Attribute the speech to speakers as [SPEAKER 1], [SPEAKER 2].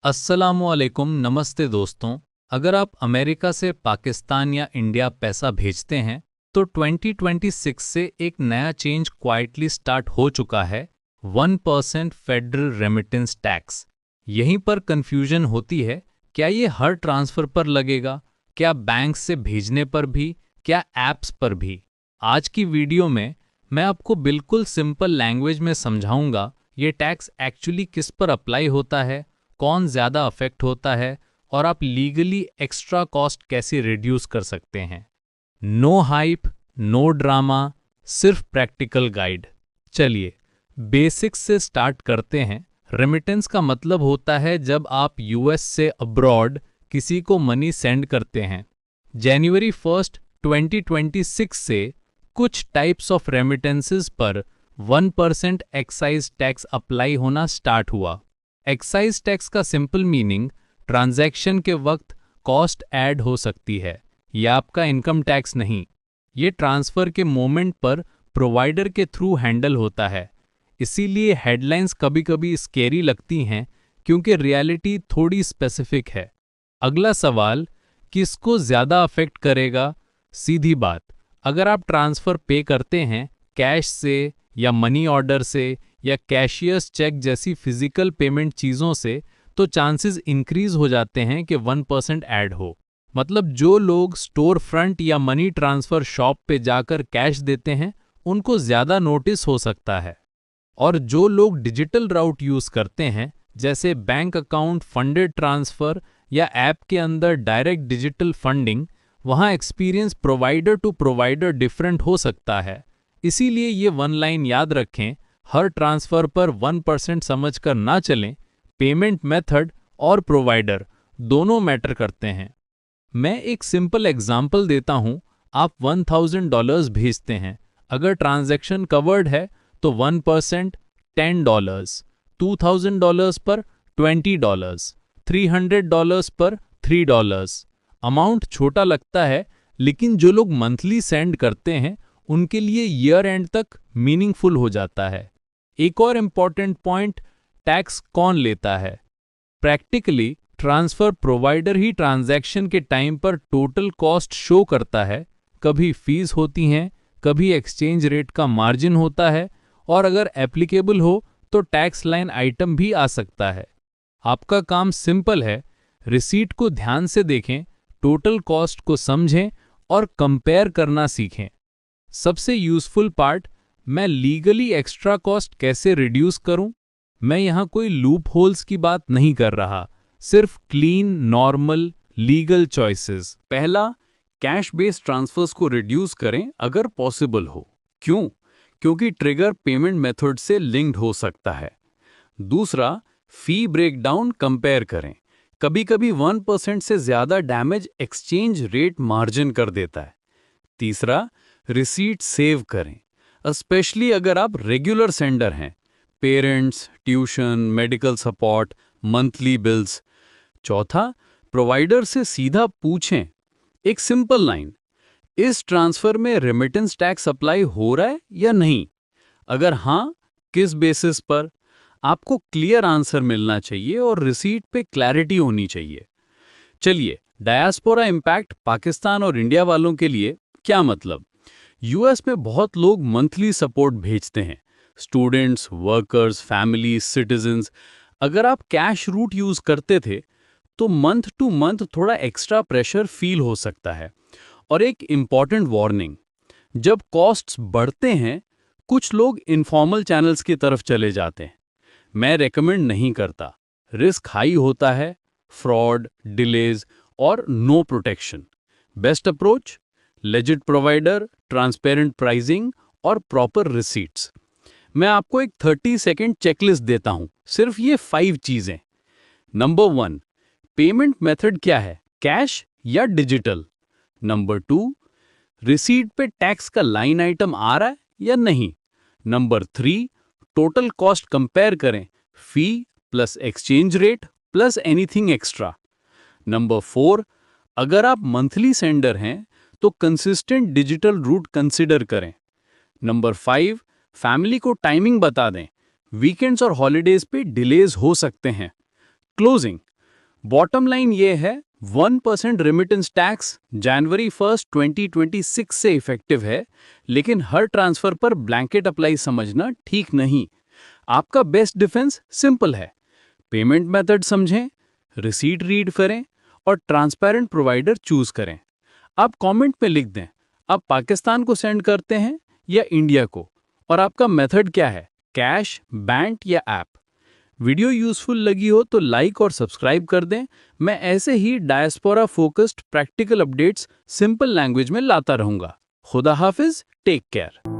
[SPEAKER 1] अस्सलामुअलैकुम, नमस्ते दोस्तों। अगर आप अमेरिका से पाकिस्तान या इंडिया पैसा भेजते हैं तो 2026 से एक नया चेंज क्वाइटली स्टार्ट हो चुका है। 1% फेडरल रेमिटेंस टैक्स। यहीं पर कंफ्यूजन होती है, क्या ये हर ट्रांसफर पर लगेगा, क्या बैंक से भेजने पर भी, क्या ऐप्स पर भी। आज की वीडियो में मैं आपको बिल्कुल सिंपल लैंग्वेज में समझाऊंगा ये टैक्स एक्चुअली किस पर अप्लाई होता है, कौन ज़्यादा अफेक्ट होता है और आप लीगली एक्स्ट्रा कॉस्ट कैसे रिड्यूस कर सकते हैं। नो हाइप, नो ड्रामा, सिर्फ प्रैक्टिकल गाइड। चलिए बेसिक्स से स्टार्ट करते हैं। रेमिटेंस का मतलब होता है जब आप यूएस से अब्रॉड किसी को मनी सेंड करते हैं। जनवरी 1, 2026 से कुछ टाइप्स ऑफ रेमिटेंसेस पर 1% एक्साइज टैक्स अप्लाई होना स्टार्ट हुआ। एक्साइज टैक्स का सिंपल मीनिंग ट्रांजैक्शन के वक्त कॉस्ट ऐड हो सकती है, यह आपका इनकम टैक्स नहीं। ये ट्रांसफर के मोमेंट पर प्रोवाइडर के थ्रू हैंडल होता है। इसीलिए हेडलाइंस कभी-कभी स्केरी लगती हैं क्योंकि रियलिटी थोड़ी स्पेसिफिक है। अगला सवाल, किसको ज़्यादा अफेक्ट करेगा? सीधी बात, अगर आप ट्रांसफ़र पे करते हैं कैश से या मनी ऑर्डर से या कैशियर्स चेक जैसी फिजिकल पेमेंट चीज़ों से, तो चांसेस इंक्रीज हो जाते हैं कि 1% ऐड हो। मतलब जो लोग स्टोर फ्रंट या मनी ट्रांसफ़र शॉप पे जाकर कैश देते हैं उनको ज़्यादा नोटिस हो सकता है। और जो लोग डिजिटल राउट यूज़ करते हैं जैसे बैंक अकाउंट फंडेड ट्रांसफ़र या ऐप के अंदर डायरेक्ट डिजिटल फंडिंग, वहाँ experience provider to provider different हो सकता है। इसीलिए ये वन लाइन याद रखें, हर ट्रांसफ़र पर 1% समझकर ना चलें। पेमेंट मेथड और प्रोवाइडर दोनों मैटर करते हैं। मैं एक सिंपल एग्जांपल देता हूँ। आप $1000 भेजते हैं, अगर ट्रांजैक्शन कवर्ड है तो 1% $10, $2000 पर $20, $300 पर $3। अमाउंट छोटा लगता है, लेकिन जो लोग मंथली सेंड करते हैं उनके लिए ईयर एंड तक मीनिंगफुल हो जाता है। एक और इम्पॉर्टेंट पॉइंट, टैक्स कौन लेता है? प्रैक्टिकली ट्रांसफर प्रोवाइडर ही ट्रांजैक्शन के टाइम पर टोटल कॉस्ट शो करता है। कभी फीस होती हैं, कभी एक्सचेंज रेट का मार्जिन होता है, और अगर एप्लीकेबल हो तो टैक्स लाइन आइटम भी आ सकता है। आपका काम सिंपल है, रिसीट को ध्यान से देखें, टोटल कॉस्ट को समझें और कंपेयर करना सीखें। सबसे यूजफुल पार्ट, मैं लीगली एक्स्ट्रा कॉस्ट कैसे रिड्यूस करूं? मैं यहां कोई लूप होल्स की बात नहीं कर रहा, सिर्फ क्लीन नॉर्मल लीगल चॉइसेस। पहला, कैश बेस्ड ट्रांसफर्स को रिड्यूस करें अगर पॉसिबल हो। क्यों? क्योंकि ट्रिगर पेमेंट मेथड से लिंक्ड हो सकता है। दूसरा, फी ब्रेकडाउन कंपेयर करें। कभी-कभी 1% से ज्यादा डैमेज एक्सचेंज रेट मार्जिन कर देता है। तीसरा, रिसीट सेव करें, स्पेशली अगर आप रेगुलर सेंडर हैं, parents, tuition, medical support, monthly bills. चौथा, प्रोवाइडर से सीधा पूछें, एक सिंपल लाइन, इस ट्रांसफर में रेमिटेंस टैक्स अप्लाई हो रहा है या नहीं? अगर हाँ, किस बेसिस पर? आपको क्लियर आंसर मिलना चाहिए और रिसीट पे क्लैरिटी होनी चाहिए। चलिए, डायस्पोरा इम्पैक्ट पाकिस्तान और इंडिया वालों के लिए क्या मतलब? यूएस में बहुत लोग मंथली सपोर्ट भेजते हैं, स्टूडेंट्स, वर्कर्स, फैमिली, सिटीजन्स। अगर आप कैश रूट यूज करते थे तो मंथ टू मंथ थोड़ा एक्स्ट्रा प्रेशर फील हो सकता है। और एक इम्पॉर्टेंट वार्निंग, जब कॉस्ट्स बढ़ते हैं कुछ लोग इनफॉर्मल चैनल्स की तरफ चले जाते हैं। मैं रेकमेंड नहीं करता, रिस्क हाई होता है, फ्रॉड, डिलेज और no protection. Best approach, legit provider, transparent pricing और प्रॉपर रिसीट्स। मैं आपको एक 30 सेकेंड चेकलिस्ट देता हूं, सिर्फ ये 5 चीजें। नंबर 1, पेमेंट मेथड क्या है, कैश या डिजिटल? नंबर 2, रिसीट पे टैक्स का लाइन आइटम आ रहा है या नहीं? नंबर 3, टोटल कॉस्ट कंपेयर करें, फी plus exchange rate plus anything extra. Number 4, अगर आप मंथली सेंडर हैं तो कंसिस्टेंट डिजिटल रूट कंसिडर करें। नंबर 5, फैमिली को टाइमिंग बता दें, वीकेंड्स और हॉलिडेज पे डिलेज हो सकते हैं। क्लोजिंग,
[SPEAKER 2] बॉटम लाइन ये है, 1% रेमिटेंस टैक्स जनवरी 1 2026 से इफेक्टिव है, लेकिन हर ट्रांसफर पर ब्लैंकेट अप्लाई समझना ठीक नहीं। आपका बेस्ट डिफेंस सिंपल है, पेमेंट मेथड समझें, रिसीट रीड करें और ट्रांसपेरेंट प्रोवाइडर चूज करें। आप कमेंट में लिख दें, आप पाकिस्तान को सेंड करते हैं या इंडिया को, और आपका मेथड क्या है, कैश, बैंक या ऐप। वीडियो यूजफुल लगी हो तो लाइक और सब्सक्राइब कर दें। मैं ऐसे ही diaspora focused practical updates simple language में लाता रहूंगा। खुदा हाफिज, टेक केयर।